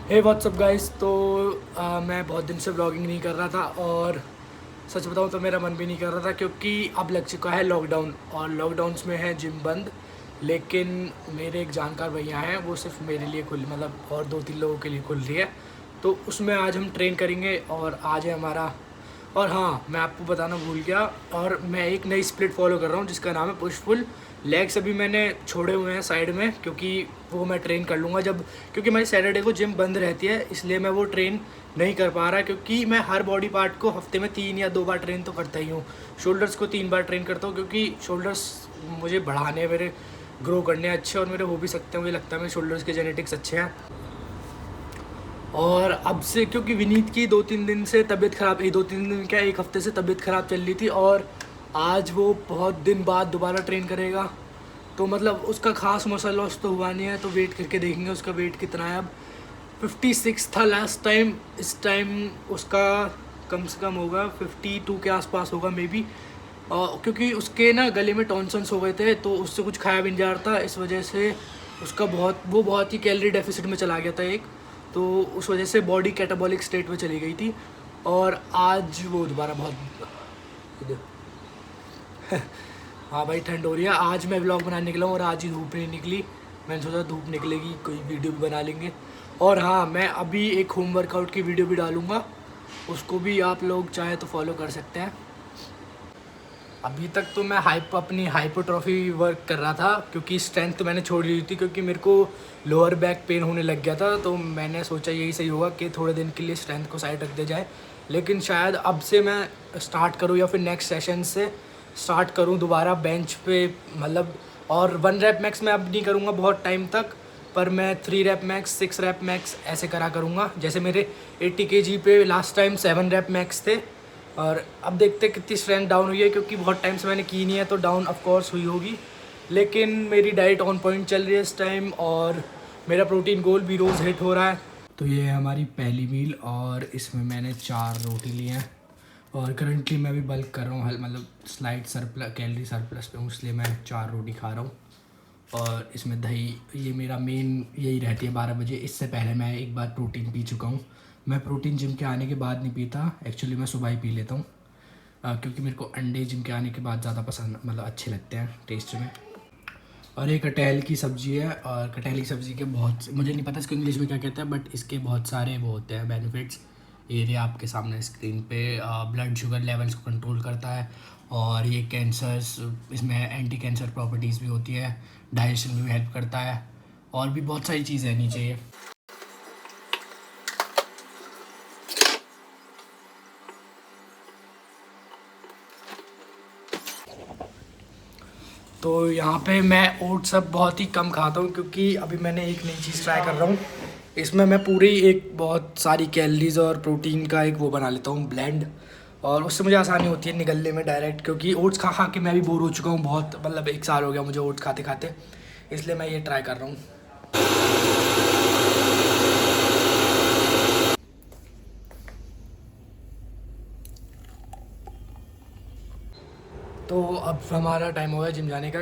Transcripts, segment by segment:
हे WhatsApp guys. तो मैं बहुत दिन से व्लॉगिंग नहीं कर रहा था और सच बताऊं तो मेरा मन भी नहीं कर रहा था क्योंकि अब लग चुका है लॉकडाउन और लॉकडाउन्स में है जिम बंद। लेकिन मेरे एक जानकार भैया हैं, वो सिर्फ मेरे लिए खुल मतलब और 2-3 लोगों के लिए खुल रही है। तो उसमें आज हम ट्रेन करेंगे और आज है हमारा। और हाँ, मैं आपको बताना भूल गया, और मैं एक नई स्प्लिट फॉलो कर रहा हूँ जिसका नाम है पुश पुल लेग्स। अभी मैंने छोड़े हुए हैं साइड में क्योंकि वो मैं ट्रेन कर लूँगा जब, क्योंकि मेरी सैटरडे को जिम बंद रहती है, इसलिए मैं वो ट्रेन नहीं कर पा रहा। क्योंकि मैं हर बॉडी पार्ट को हफ्ते में 3 या 2 बार ट्रेन तो करता ही हूँ। शोल्डर्स को 3 बार ट्रेन करता हूँ क्योंकि शोल्डर्स मुझे बढ़ाने हैं, मेरे ग्रो करने अच्छे, और मेरे हो भी सकते हैं। मुझे लगता है मेरे शोल्डर्स के जेनेटिक्स अच्छे हैं। और अब से क्योंकि विनीत की 2-3 दिन से तबीयत ख़राब, 2-3 दिन क्या, एक हफ़्ते से तबीयत ख़राब चल रही थी, और आज वो बहुत दिन बाद दोबारा ट्रेन करेगा। तो मतलब उसका खास मसल लॉस तो हुआ नहीं है, तो वेट करके देखेंगे उसका वेट कितना है। अब 56 था लास्ट टाइम, इस टाइम उसका कम से कम होगा 52 के आसपास होगा मे बी। क्योंकि उसके ना गले में टॉन्सन्स हो गए थे, तो उससे कुछ खाया भी नहीं जा रहा था, इस वजह से उसका बहुत ही कैलोरी डेफिसिट में चला गया था एक। तो उस वजह से बॉडी कैटाबॉलिक स्टेट में चली गई थी, और आज वो दोबारा बहुत हाँ भाई, ठंड हो रही है। आज मैं व्लॉग बनाने निकला हूँ और आज ही धूप नहीं निकली। मैंने सोचा धूप निकलेगी कोई वीडियो भी बना लेंगे। और हाँ, मैं अभी एक होम वर्कआउट की वीडियो भी डालूँगा, उसको भी आप लोग चाहे तो फॉलो कर सकते हैं। अभी तक तो मैं अपनी हाइपोट्रॉफी वर्क कर रहा था क्योंकि स्ट्रेंथ तो मैंने छोड़ दी थी, क्योंकि मेरे को लोअर बैक पेन होने लग गया था। तो मैंने सोचा यही सही होगा कि थोड़े दिन के लिए स्ट्रेंथ को साइड रख दिया जाए। लेकिन शायद अब से मैं स्टार्ट करूँ या फिर नेक्स्ट सेशन से स्टार्ट करूँ दोबारा बेंच पे, मतलब। और 1 रैप मैक्स मैं अब नहीं करूँगा बहुत टाइम तक, पर मैं 3 रैप मैक्स, 6 रैप मैक्स ऐसे करा करूँगा। जैसे मेरे 80 kg पे लास्ट टाइम 7 रैप मैक्स थे, और अब देखते कितनी स्ट्रेंथ डाउन हुई है, क्योंकि बहुत टाइम से मैंने की नहीं है, तो डाउन ऑफ कोर्स हुई होगी। लेकिन मेरी डाइट ऑन पॉइंट चल रही है इस टाइम, और मेरा प्रोटीन गोल भी रोज़ हिट हो रहा है। तो ये है हमारी पहली मील, और इसमें मैंने 4 रोटी ली हैं। और करंटली मैं भी बल्क कर रहा हूँ, मतलब स्लाइड सरप्लस, कैलोरी सरप्लस पे हूँ, इसलिए मैं 4 रोटी खा रहा हूँ। और इसमें दही, ये मेरा मेन यही रहती है 12 बजे। इससे पहले मैं एक बार प्रोटीन पी चुका हूँ। मैं प्रोटीन जिम के आने के बाद नहीं पीता, एक्चुअली मैं सुबह ही पी लेता हूँ, क्योंकि मेरे को अंडे जिम के आने के बाद ज़्यादा पसंद, मतलब अच्छे लगते हैं टेस्ट में। और ये कटहल की सब्ज़ी है, और कटहल की सब्ज़ी के बहुत, मुझे नहीं पता इसको इंग्लिश में क्या कहते हैं, बट इसके बहुत सारे वो होते हैं बेनिफिट्स। ये रहे आपके सामने स्क्रीन पे। ब्लड शुगर लेवल्स को कंट्रोल करता है, और ये कैंसर्स, इसमें एंटी कैंसर प्रॉपर्टीज़ भी होती है, डाइजेशन में भी हेल्प करता है, और भी बहुत सारी चीज़ें नहीं चाहिए। तो यहाँ पे मैं ओट्स सब बहुत ही कम खाता हूँ, क्योंकि अभी मैंने एक नई चीज़ ट्राई कर रहा हूँ। इसमें मैं पूरी एक बहुत सारी कैलोरीज और प्रोटीन का एक वो बना लेता हूँ ब्लेंड, और उससे मुझे आसानी होती है निगलने में डायरेक्ट। क्योंकि ओट्स खा खा के मैं भी बोर हो चुका हूँ बहुत, मतलब 1 साल हो गया मुझे ओट्स खाते खाते, इसलिए मैं ये ट्राई कर रहा हूँ। तो अब हमारा टाइम हो गया जिम जाने का।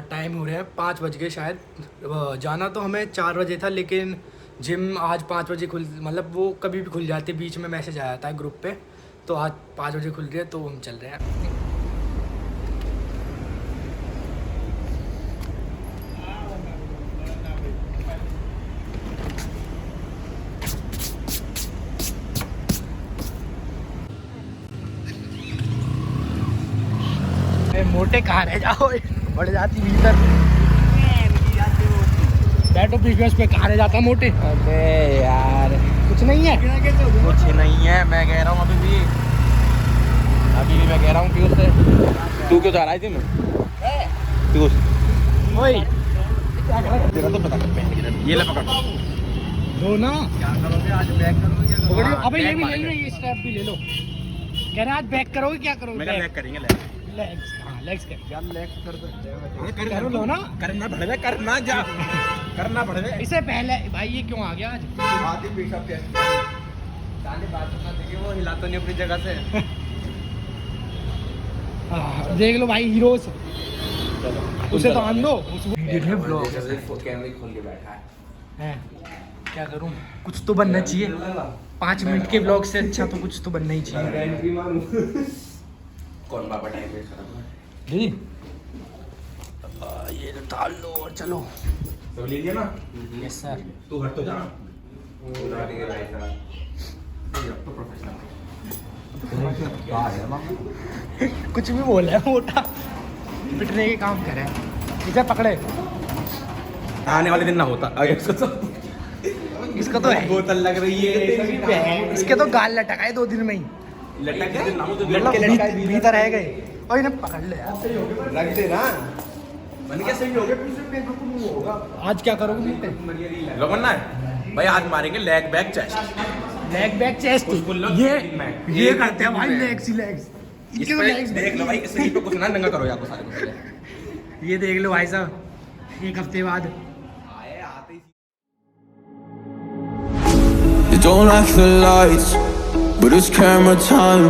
टाइम हो रहा है 5 बज गए शायद। जाना तो हमें 4 बजे था, लेकिन जिम आज 5 बजे खुल, मतलब वो कभी भी खुल जाती है, बीच में मैसेज आ जाता है ग्रुप पे। तो आज 5 बजे खुल रही है, तो हम चल रहे हैं। मोटे कहाँ रह जाओ, बढ़ जाती भीतर। बैठो प्रीवियस पे, कहाँ रह जाता मोटे। अबे यार कुछ नहीं है, कुछ नहीं है, मैं कह रहा हूँ अभी भी मैं कह रहा हूँ पीयूष से। तू क्यों जा रहा है जिम? पीयूष ओए तेरा तो पता कर, ये ले पकड़ दो ना। क्या करोगे आज, बैक करोगे क्या करोगे? अबे ये भी ले लो, ये स्टेप भी ले लो। कह रहे आज बैक करोगे, क्या करोगे? मैं बैक करेंगे, लेग्स, हाँ लेग्स कर। यार लेग्स कर सकते हैं, कर लो ना। करना पड़ेगा, करना जा करना पड़ेगा। इससे पहले भाई ये क्यों आ गया आज? आधी पेशाब कैसे जाने बात ना, देखिए वो हिला तो नहीं अपनी जगह से। देख लो भाई, हीरोज उसे तो आन दो। कैमरे खोल के बैठा है। क्या करूं, कुछ तो बनना चाहिए। 5 मिनट के ब्लॉग से अच्छा तो कुछ तो बनना ही चाहिए। कौन बाबा टाइम वेस्ट कर रहा है जी ये तो डाल लो और चलो। सब ले लिया ना? Yes sir. तू हट तो जा। तो प्रोफेशनल कुछ भी बोल रहा है मोटा, पिटने के काम करे। इसे पकड़े, आने वाले दिन ना होता इसको तो इसका तो है, बोतल लग रही है इसके तो गाल लटका है 2 दिन में ही, लटक गए मतलब भीतर रह गए। और इन्हें पकड़ ले यार, रख दे ना मन क्या सही हो गया। आज क्या करोगे? लगन ना है भाई, आज मारेंगे leg back chest. Leg back chest ये करते हैं भाई, लेग्स ही लेग्स। इनके तो लेग्स देख लो भाई, इससे पे कुछ ना नंगा करो या को सारे को पहले। ये देख लो भाई साहब, 1 हफ्ते बाद। You don't like the lights, but it's camera time.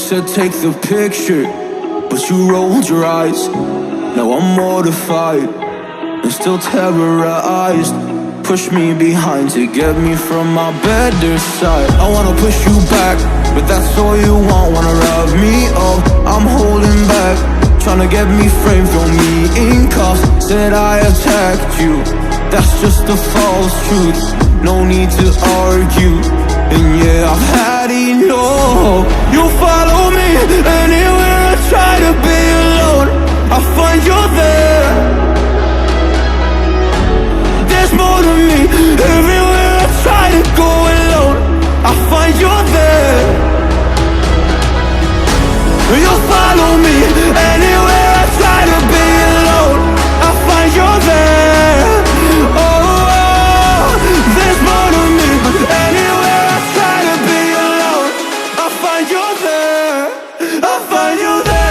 Said take the picture, but you rolled your eyes. Now I'm mortified and still terrorized. Push me behind to get me from my better side. I wanna push you back, but that's all you want. Wanna rub me up, I'm holding back. Tryna get me framed, throw me in cuffs. Said I attacked you, that's just a false truth. No need to argue, and yeah, I've had enough. You follow me anywhere I try to be alone, I find you there. There's more to me, everywhere I try to go alone, I find you there. You follow me anywhere I try to be alone, I find you there. Oh, there's more to me, anywhere I try to be alone, I find you there, I find you there.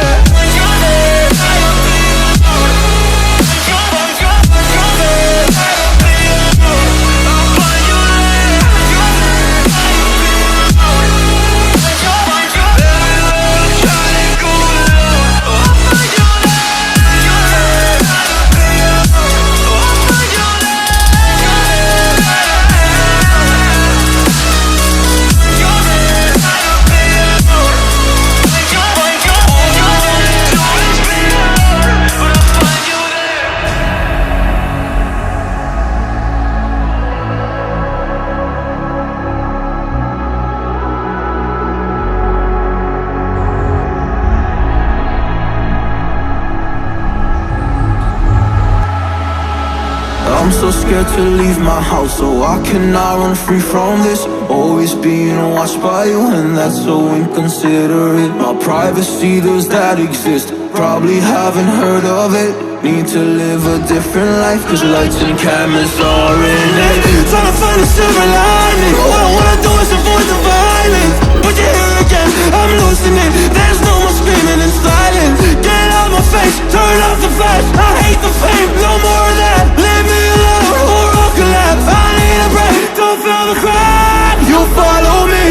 I'm so scared to leave my house, so I cannot run free from this. Always being watched by you, and that's so inconsiderate. My privacy, does that exist? Probably haven't heard of it. Need to live a different life, cause lights and cameras are in it. Trying to find a silver lining, what I wanna do is avoid the violence. But you're here again, I'm losing it. There's no more screaming in silence. Get out my face, turn off the flash. I hate the fame, no more of that. Leave me alone, or I'll collapse. I need a break, don't feel the cracks. You follow me,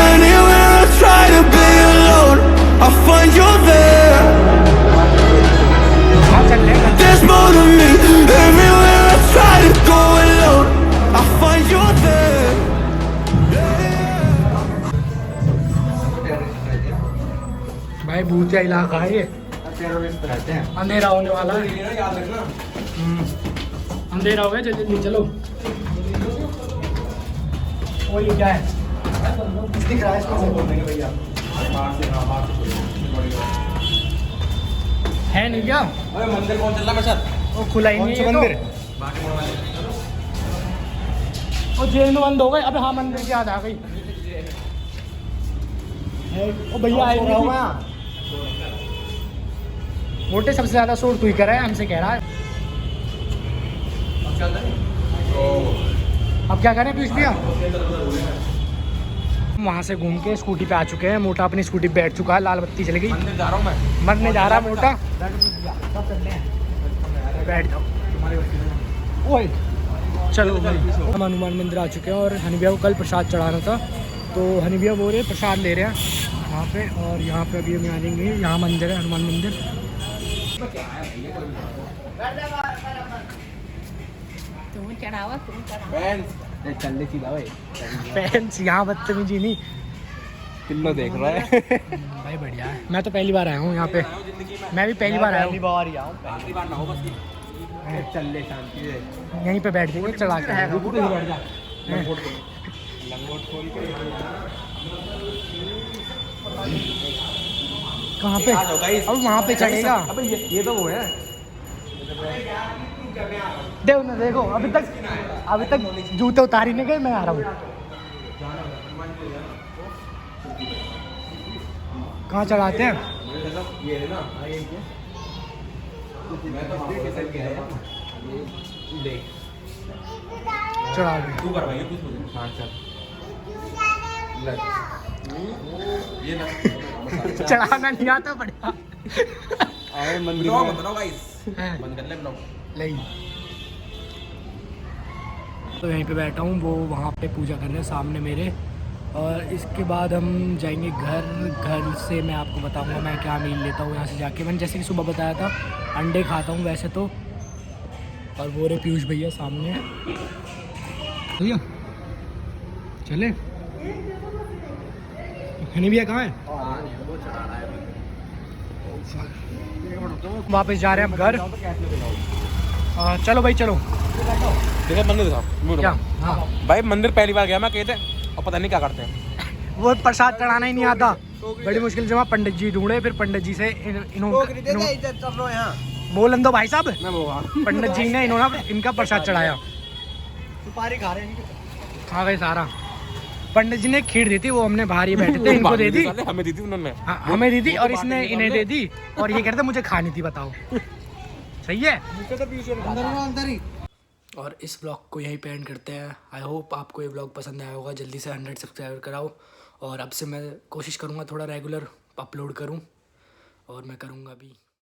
anywhere I try to be alone, I find you there. There's more to me, everywhere I try to go alone, I find you there. भाई भूतिया इलाका है ये, रहते हैं अंधेरा होने वाला है। याद रखना। अंधेरा हो गया, जल्दी जल्दी चलो। और ये क्या है? दिख रहा है इसमें भैया है नहीं क्या? अरे मंदिर कौन चल रहा है मेरे साथ? वो खुला ही नहीं है मंदिर तो। बाकी मोड़ वाले और जेल में बंद हो गए। अबे हाँ, मंदिर की याद आ गई। ओ भैया आए नहीं थी। मोटे सबसे ज्यादा शोर तू ही कर रहा है, हमसे कह रहा है। अब क्या करें पीछ दिया? वहाँ से घूम के स्कूटी पे आ चुके हैं। मोटा अपनी स्कूटी पे बैठ चुका है, लाल बत्ती चल गई। मंदिर जा रहा हूँ मैं। मरने जा रहा मोटा। बैठ जाओ। ओए चलो भाई, हम हनुमान मंदिर आ चुके हैं और हनी भैया को कल प्रसाद चढ़ाना था, तो हनी भैया बोल रहे प्रसाद ले रहे हैं वहाँ पे। और यहाँ पे अभी हम आ जाएंगे, यहाँ मंदिर है, हनुमान मंदिर। तुम चढ़ावा तुम चढ़ावा। फ्रेंड्स चल ले सीधा भाई, फैंस यहाँ बदतमीजी नहीं। किलो देख रहा है। भाई बढ़िया है, मैं तो पहली बार आया हूँ यहाँ पे, मैं भी पहली बार आया हूँ। आखिरी बार ना हो बस ये। चल ले शांति से, यहीं पे बैठ जाएंगे चढ़ा के। बैठ जा। लंगोट खोल के कहाँ पे? अब वहाँ पे चढ़ेगा। अबे ये तो वो है। देखो ना, देखो अभी तक जूते उतार ही नहीं गए, मैं आ रहा हूँ। कहाँ चढ़ाते हैं? ये है ना, मैं तो फिसल के आया। देख चढ़ा दे। तू करवाइए कुछ मुझे। हाँ चल। ये ना चढ़ाना नहीं आता बढ़िया। आए मंदिर में बताओ गाइस, बंद कर ले ब्लॉग। नहीं तो यहीं पे बैठा हूँ, वो वहाँ पे पूजा कर रहे हैं सामने मेरे। और इसके बाद हम जाएंगे घर से मैं आपको बताऊँगा मैं क्या मील लेता हूँ यहाँ से जाके। मैंने जैसे कि सुबह बताया था अंडे खाता हूँ वैसे तो। और वो रे पीयूष भैया सामने भैया, चले हनी भैया कहाँ है? वापस जा रहे हैं हम घर। चलो भाई चलो। देखो मंदिर दिखाओ क्या? हाँ भाई, मंदिर पहली बार गया मैं कहते और पता नहीं क्या करते हैं। वो प्रसाद चढ़ाना ही नहीं आता, बड़ी मुश्किल से वहाँ पंडित जी ढूंढे, फिर पंडित जी से बोलन दो भाई साहब। पंडित जी ने इनका प्रसाद चढ़ाया। सुपारी खा रहे हैं खा गए सारा। पंडित जी ने खीर दी थी, वो हमने बाहर ही बैठे थे, इनको दे दी। हमें दी थी उन्होंने। हाँ, हमें दी थी और इसने इन्हें दे दी। और ये कहते मुझे खानी थी, बताओ सही है। और इस ब्लॉग को यहीं पे एंड करते हैं। आई होप आपको ये ब्लॉग पसंद आया होगा। जल्दी से 100 सब्सक्राइबर कराओ। और अब से मैं कोशिश करूँगा थोड़ा रेगुलर अपलोड करूँ, और मैं करूँगा अभी।